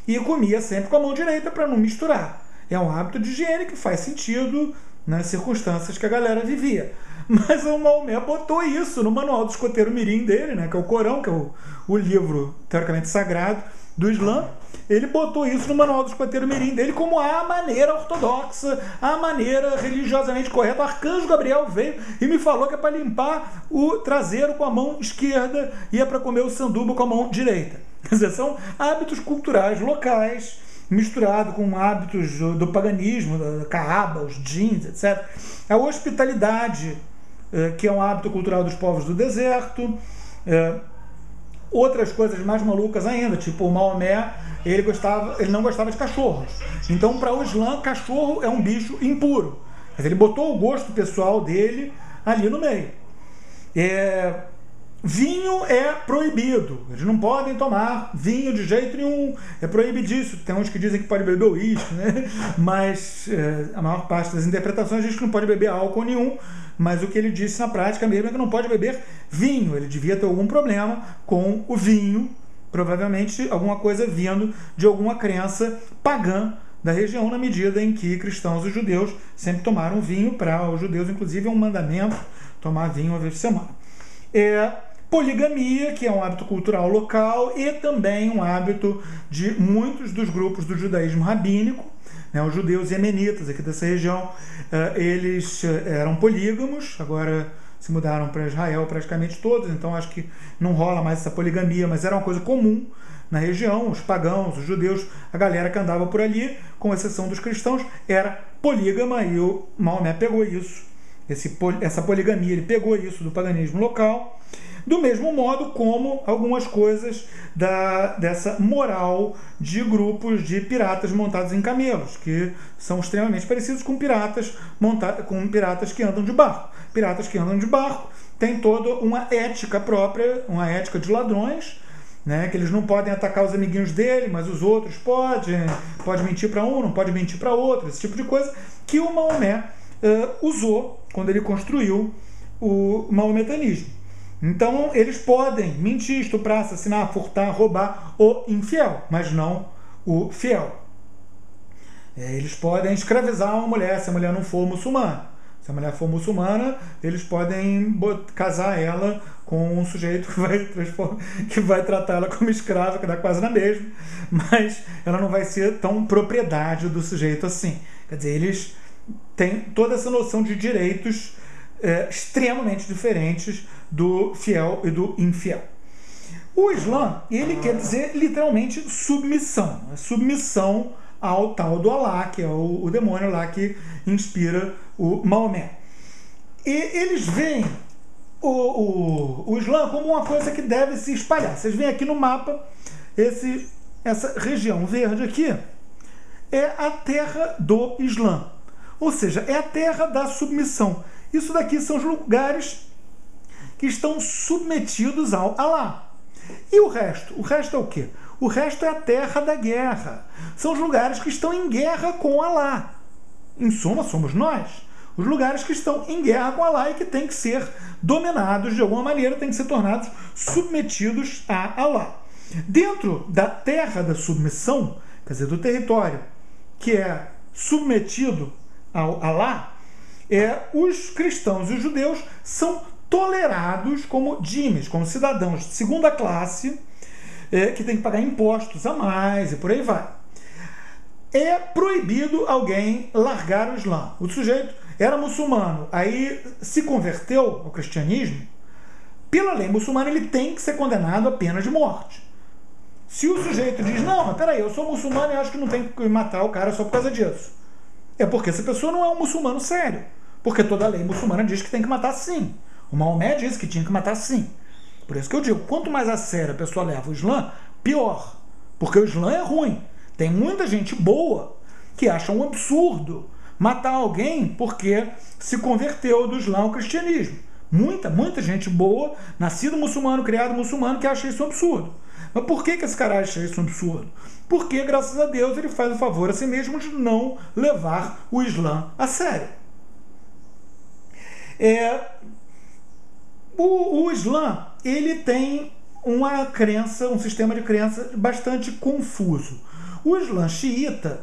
E comia sempre com a mão direita para não misturar. É um hábito de higiene que faz sentido nas circunstâncias que a galera vivia. Mas o Maomé botou isso no manual do escoteiro mirim dele, né, que é o Corão, que é o livro teoricamente sagrado do Islã. Ele botou isso no manual do escoteiro mirim dele como a maneira ortodoxa, a maneira religiosamente correta. O arcanjo Gabriel veio e me falou que é para limpar o traseiro com a mão esquerda e é para comer o sanduba com a mão direita. Quer dizer, são hábitos culturais locais, misturado com hábitos do paganismo, da Kaaba, os jeans, etc. A hospitalidade, que é um hábito cultural dos povos do deserto. Outras coisas mais malucas ainda, tipo o Maomé, ele não gostava de cachorros. Então, para o Islã, cachorro é um bicho impuro. Mas ele botou o gosto pessoal dele ali no meio. Vinho é proibido. Eles não podem tomar vinho de jeito nenhum. É proibidíssimo. Tem uns que dizem que pode beber uísque, né? Mas a maior parte das interpretações diz que não pode beber álcool nenhum. Mas o que ele disse na prática mesmo é que não pode beber vinho. Ele devia ter algum problema com o vinho. Provavelmente alguma coisa vindo de alguma crença pagã da região, na medida em que cristãos e judeus sempre tomaram vinho. Para os judeus, inclusive, é um mandamento tomar vinho uma vez por semana. Poligamia, que é um hábito cultural local e também um hábito de muitos dos grupos do judaísmo rabínico, né, os judeus iemenitas aqui dessa região, eles eram polígamos, agora se mudaram para Israel praticamente todos, então acho que não rola mais essa poligamia, mas era uma coisa comum na região. Os pagãos, os judeus, a galera que andava por ali, com exceção dos cristãos, era polígama, e o Maomé pegou isso, essa poligamia, ele pegou isso do paganismo local. Do mesmo modo como algumas coisas dessa moral de grupos de piratas montados em camelos, que são extremamente parecidos com piratas que andam de barco. Piratas que andam de barco têm toda uma ética própria, uma ética de ladrões, né, que eles não podem atacar os amiguinhos dele, mas os outros podem. Pode mentir para um, não pode mentir para outro, esse tipo de coisa que o Maomé usou quando ele construiu o maometanismo. Então, eles podem mentir, estuprar, assassinar, furtar, roubar o infiel, mas não o fiel. Eles podem escravizar uma mulher, se a mulher não for muçulmana. Se a mulher for muçulmana, eles podem casar ela com um sujeito que vai tratar ela como escrava, que dá quase na mesma, mas ela não vai ser tão propriedade do sujeito assim. Quer dizer, eles têm toda essa noção de direitos extremamente diferentes do fiel e do infiel. O Islã, ele quer dizer literalmente submissão. Submissão ao tal do Alá, que é o demônio lá que inspira o Maomé. E eles veem o Islã como uma coisa que deve se espalhar. Vocês veem aqui no mapa, essa região verde aqui é a terra do Islã. Ou seja, é a terra da submissão. Isso daqui são os lugares que estão submetidos ao Alá. E o resto? O resto é o quê? O resto é a terra da guerra. São os lugares que estão em guerra com Alá. Em suma, somos nós. Os lugares que estão em guerra com Alá e que têm que ser dominados de alguma maneira, têm que ser tornados submetidos a Alá. Dentro da terra da submissão, quer dizer, do território que é submetido ao Alá, os cristãos e os judeus são tolerados como dhimes, como cidadãos de segunda classe, que tem que pagar impostos a mais e por aí vai. É proibido alguém largar o Islã. O sujeito era muçulmano, aí se converteu ao cristianismo, pela lei muçulmana ele tem que ser condenado à pena de morte. Se o sujeito diz, não, mas peraí, eu sou muçulmano e acho que não tem que matar o cara só por causa disso, é porque essa pessoa não é um muçulmano sério, porque toda a lei muçulmana diz que tem que matar sim. O Maomé disse que tinha que matar sim. Por isso que eu digo, quanto mais a sério a pessoa leva o Islã, pior. Porque o Islã é ruim. Tem muita gente boa que acha um absurdo matar alguém porque se converteu do Islã ao cristianismo. Muita gente boa, nascido muçulmano, criado muçulmano, que acha isso um absurdo. Mas por que esse cara acha isso um absurdo? Porque, graças a Deus, ele faz o favor a si mesmo de não levar o Islã a sério. O Islã, ele tem uma crença, um sistema de crença bastante confuso. O Islã xiita,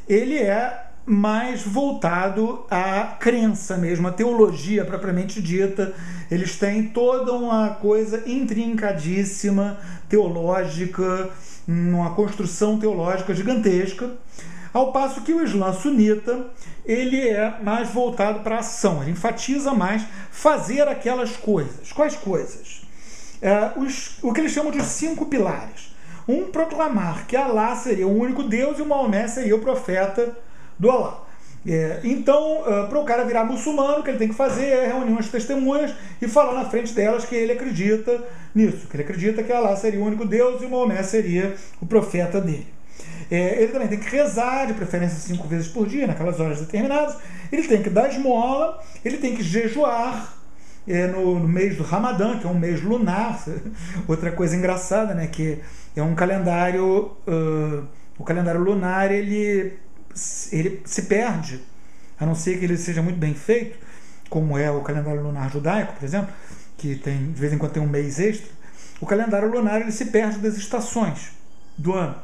ele é mais voltado à crença mesmo, à teologia propriamente dita. Eles têm toda uma coisa intrincadíssima, teológica, uma construção teológica gigantesca, ao passo que o Islã sunita, ele é mais voltado para a ação, ele enfatiza mais fazer aquelas coisas. Quais coisas? O que eles chamam de 5 pilares. Proclamar que Alá seria o único Deus e o Maomé seria o profeta do Alá. Então, para o cara virar muçulmano, o que ele tem que fazer é reunir umas testemunhas e falar na frente delas que ele acredita nisso, que ele acredita que Alá seria o único Deus e o Maomé seria o profeta dele. Ele também tem que rezar, de preferência 5 vezes por dia, naquelas horas determinadas. Ele tem que dar esmola, ele tem que jejuar no mês do Ramadã, que é um mês lunar. Outra coisa engraçada, né, que é um calendário, o calendário lunar, ele se perde, a não ser que ele seja muito bem feito, como é o calendário lunar judaico, por exemplo, que tem, de vez em quando tem um mês extra. O calendário lunar, ele se perde das estações do ano.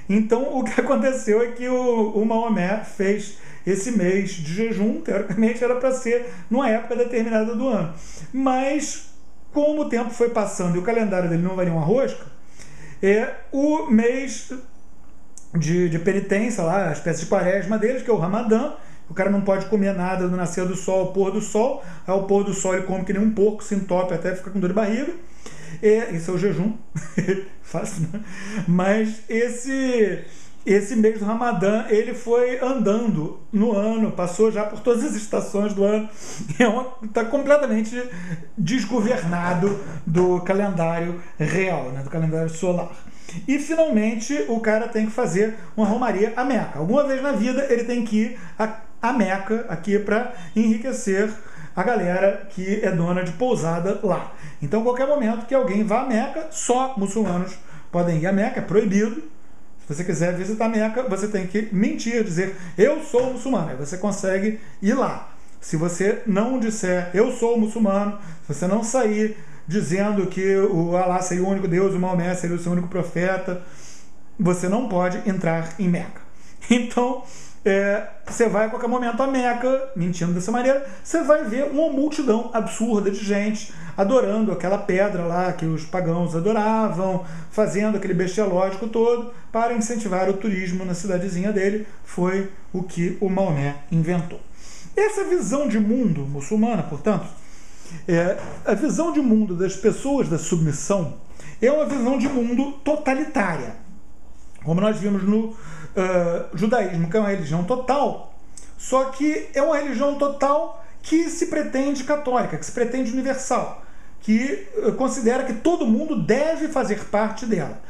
Então, o que aconteceu é que o Maomé fez esse mês de jejum, teoricamente era para ser numa época determinada do ano. Mas, como o tempo foi passando e o calendário dele não valia uma rosca, o mês de penitência lá, a espécie de quaresma deles, que é o Ramadã, o cara não pode comer nada do nascer do sol ao pôr do sol, ao pôr do sol ele come que nem um porco, se entope até fica com dor de barriga. Isso é o jejum. Fácil, né? Mas esse mês do Ramadã, ele foi andando no ano, passou já por todas as estações do ano, está completamente desgovernado do calendário real, né? Do calendário solar. E finalmente o cara tem que fazer uma romaria a Meca. Alguma vez na vida ele tem que ir a Meca aqui para enriquecer a galera que é dona de pousada lá. Então, qualquer momento que alguém vá a Meca, só muçulmanos podem ir a Meca, é proibido. Se você quiser visitar a Meca, você tem que mentir, dizer eu sou muçulmano, aí você consegue ir lá. Se você não disser eu sou muçulmano, se você não sair dizendo que o Alá seria o único Deus, o Maomé seria o seu único profeta, você não pode entrar em Meca. Então, você vai a qualquer momento a Meca, mentindo dessa maneira, você vai ver uma multidão absurda de gente adorando aquela pedra lá que os pagãos adoravam, fazendo aquele bestialógico todo para incentivar o turismo na cidadezinha dele. Foi o que o Maomé inventou. Essa visão de mundo muçulmana, portanto, a visão de mundo das pessoas da submissão é uma visão de mundo totalitária, como nós vimos no judaísmo, que é uma religião total, só que é uma religião total que se pretende católica, que se pretende universal, que considera que todo mundo deve fazer parte dela.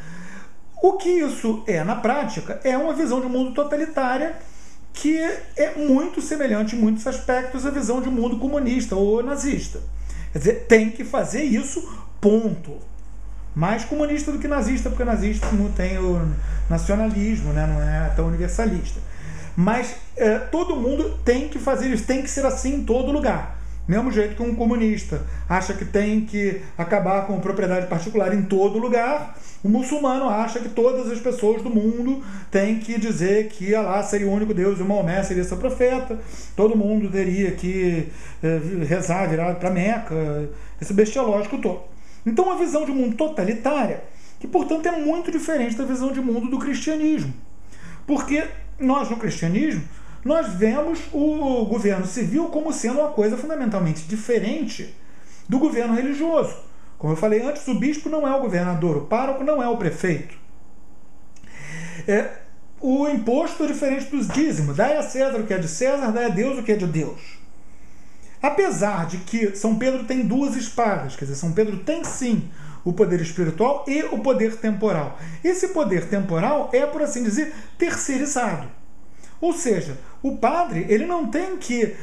O que isso é, na prática, é uma visão de mundo totalitária que é muito semelhante em muitos aspectos à visão de mundo comunista ou nazista. Quer dizer, tem que fazer isso, ponto. Mais comunista do que nazista, porque nazista não tem o nacionalismo, né? Não é tão universalista. Mas todo mundo tem que fazer isso, tem que ser assim em todo lugar. Mesmo jeito que um comunista acha que tem que acabar com propriedade particular em todo lugar, o muçulmano acha que todas as pessoas do mundo têm que dizer que Alá seria o único Deus e o Maomé seria seu profeta, todo mundo teria que rezar, virar para Meca, esse bestialógico todo. Então, a visão de mundo totalitária, que portanto é muito diferente da visão de mundo do cristianismo. Porque nós, no cristianismo, nós vemos o governo civil como sendo uma coisa fundamentalmente diferente do governo religioso. Como eu falei antes, o bispo não é o governador, o pároco não é o prefeito. O imposto é diferente dos dízimos. Dai a César o que é de César, dai a Deus o que é de Deus. Apesar de que São Pedro tem duas espadas, quer dizer, São Pedro tem sim o poder espiritual e o poder temporal. Esse poder temporal é, por assim dizer, terceirizado. Ou seja, o padre ele não tem que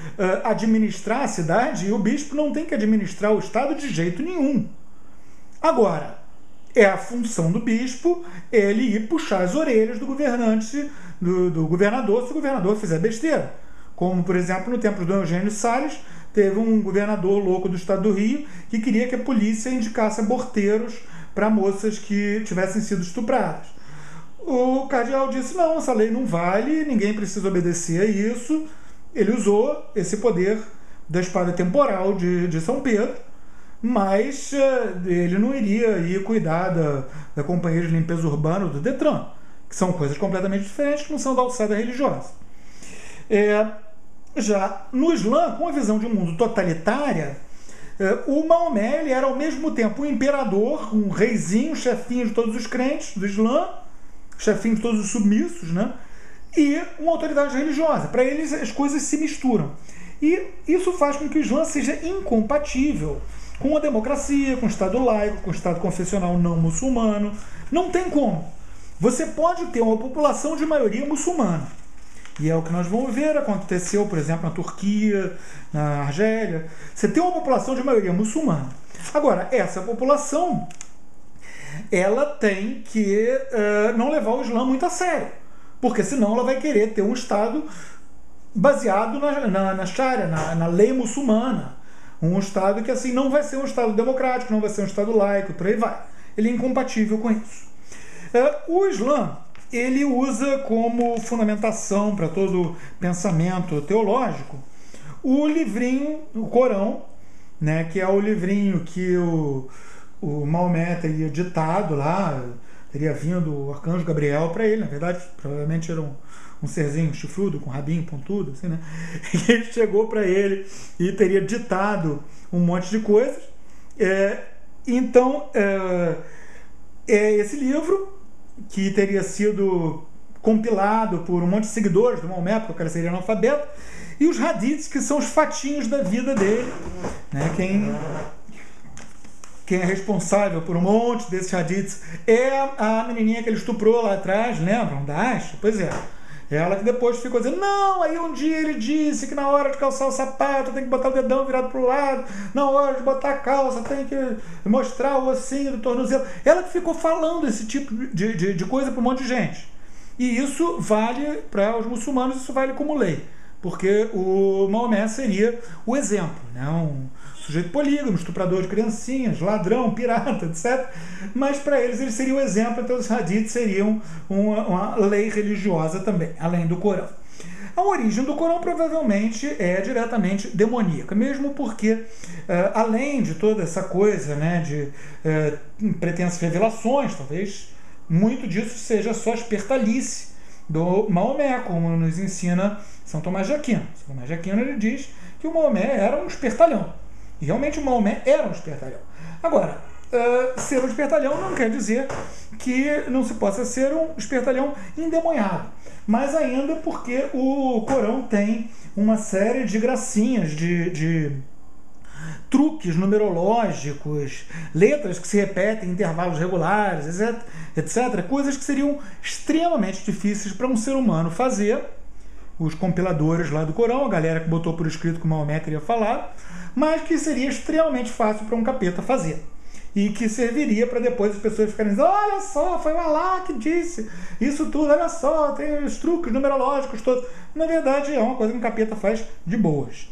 administrar a cidade e o bispo não tem que administrar o Estado de jeito nenhum. Agora, é a função do bispo ele ir puxar as orelhas do governante, do governador, se o governador fizer besteira. Como, por exemplo, no tempo do Eugênio Salles, teve um governador louco do estado do Rio que queria que a polícia indicasse aborteiros para moças que tivessem sido estupradas. O cardeal disse, não, essa lei não vale, ninguém precisa obedecer a isso. Ele usou esse poder da espada temporal de São Pedro, mas ele não iria ir cuidar da Companhia de Limpeza Urbana ou do Detran, que são coisas completamente diferentes, que não são da alçada religiosa. Já no Islã, com a visão de um mundo totalitária, o Maomé ele era ao mesmo tempo um imperador, um reizinho, chefinho de todos os crentes do Islã, chefinho de todos os submissos, né? E uma autoridade religiosa. Para eles as coisas se misturam. E isso faz com que o Islã seja incompatível com a democracia, com o Estado laico, com o Estado confessional não muçulmano. Não tem como. Você pode ter uma população de maioria muçulmana. E é o que nós vamos ver, aconteceu, por exemplo, na Turquia, na Argélia. Você tem uma população de maioria muçulmana. Agora, essa população ela tem que não levar o Islã muito a sério, porque senão ela vai querer ter um Estado baseado na Sharia, na lei muçulmana, um Estado que assim não vai ser um Estado democrático, não vai ser um Estado laico, por aí vai. Ele é incompatível com isso. O Islã ele usa como fundamentação para todo pensamento teológico o livrinho, o Corão, né, que é o livrinho que o Maomé teria ditado lá, teria vindo o arcanjo Gabriel para ele, na verdade, provavelmente era um serzinho chifrudo, com rabinho pontudo, assim, né? E ele chegou para ele e teria ditado um monte de coisas. Então, esse livro, que teria sido compilado por um monte de seguidores do Maomé, porque o cara seria analfabeto, e os hadiths, que são os fatinhos da vida dele, né? Quem é responsável por um monte desses hadiths é a menininha que ele estuprou lá atrás, lembram? Da Aisha? Pois é. Ela que depois ficou dizendo, não, aí um dia ele disse que na hora de calçar o sapato tem que botar o dedão virado pro lado, na hora de botar a calça tem que mostrar o ossinho do tornozelo. Ela que ficou falando esse tipo de coisa para um monte de gente. E isso vale para os muçulmanos, isso vale como lei, porque o Maomé seria o exemplo, né? Um sujeito polígamo, estuprador de criancinhas, ladrão, pirata, etc. Mas para eles ele seria o exemplo, então os hadiths seriam uma lei religiosa também, além do Corão. A origem do Corão provavelmente é diretamente demoníaca, mesmo porque, além de toda essa coisa, né, de pretensas revelações, talvez muito disso seja só espertalice do Maomé, como nos ensina São Tomás de Aquino. São Tomás de Aquino ele diz que o Maomé era um espertalhão. E realmente o Maomé era um espertalhão. Agora, ser um espertalhão não quer dizer que não se possa ser um espertalhão endemoniado. Mais ainda porque o Corão tem uma série de gracinhas, de truques numerológicos, letras que se repetem em intervalos regulares, etc. Coisas que seriam extremamente difíceis para um ser humano fazer. Os compiladores lá do Corão, a galera que botou por escrito que o Maomé teria falado, mas que seria extremamente fácil para um capeta fazer. E que serviria para depois as pessoas ficarem dizendo, olha só, foi o Alá que disse isso tudo, olha só, tem os truques numerológicos todos. Na verdade, é uma coisa que um capeta faz de boas.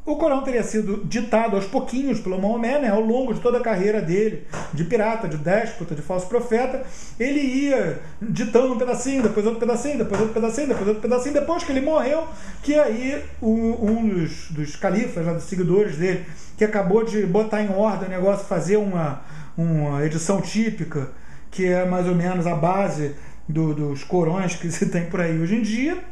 O Corão teria sido ditado aos pouquinhos pelo Maomé, né, ao longo de toda a carreira dele, de pirata, de déspota, de falso profeta. Ele ia ditando um pedacinho, depois outro pedacinho, depois outro pedacinho, depois outro pedacinho, depois que ele morreu, que aí um dos califas, dos seguidores dele, que acabou de botar em ordem o negócio, fazer uma edição típica, que é mais ou menos a base dos corões que se tem por aí hoje em dia.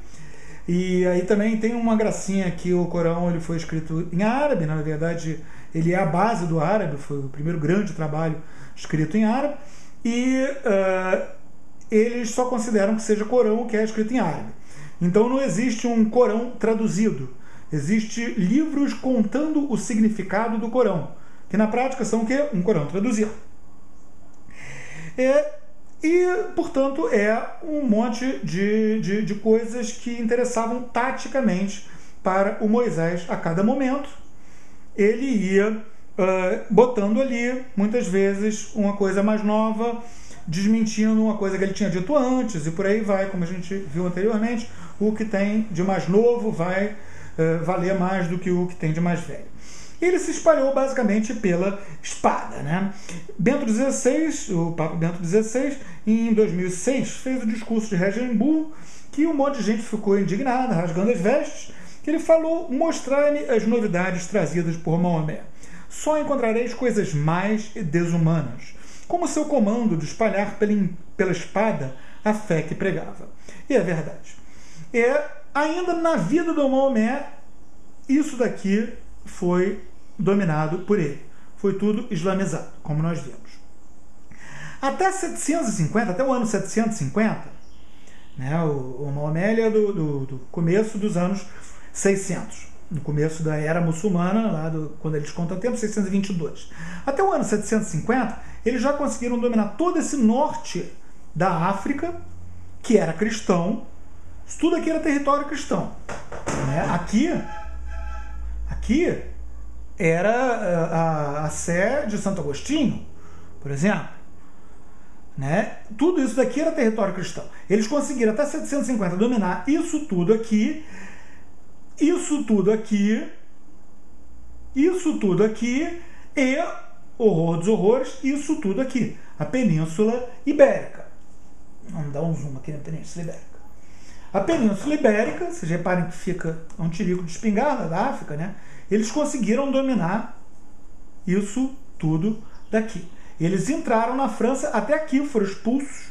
E aí também tem uma gracinha que o Corão ele foi escrito em árabe, na verdade ele é a base do árabe, foi o primeiro grande trabalho escrito em árabe, e eles só consideram que seja Corão que é escrito em árabe. Então não existe um Corão traduzido, existe livros contando o significado do Corão, que na prática são o quê? Um Corão traduzido. E, portanto, é um monte de coisas que interessavam taticamente para o Moisés a cada momento. Ele ia botando ali, muitas vezes, uma coisa mais nova, desmentindo uma coisa que ele tinha dito antes, e por aí vai, como a gente viu anteriormente, o que tem de mais novo vai valer mais do que o que tem de mais velho. Ele se espalhou basicamente pela espada, né? Bento XVI, o Papa Bento XVI, em 2006, fez o discurso de Regensburg, que um monte de gente ficou indignada, rasgando as vestes, que ele falou: mostrai-me as novidades trazidas por Maomé. Só encontrareis coisas mais desumanas, como seu comando de espalhar pela espada a fé que pregava. E é verdade. Ainda na vida do Maomé, isso daqui foi dominado por ele. Foi tudo islamizado, como nós vimos. Até 750, até o ano 750, né, o Maomé é do começo dos anos 600, no começo da era muçulmana, lá quando eles contam o tempo, 622. Até o ano 750, eles já conseguiram dominar todo esse norte da África, que era cristão. Isso tudo aqui era território cristão, né? Aqui era a Sé de Santo Agostinho, por exemplo, né? Tudo isso daqui era território cristão. Eles conseguiram até 750 dominar isso tudo aqui, e horror dos horrores, isso tudo aqui, a Península Ibérica. Vamos dar um zoom aqui na Península Ibérica. A Península Ibérica, vocês reparem que fica um tirico de espingarda da África, né? Eles conseguiram dominar isso tudo daqui. Eles entraram na França, até aqui foram expulsos,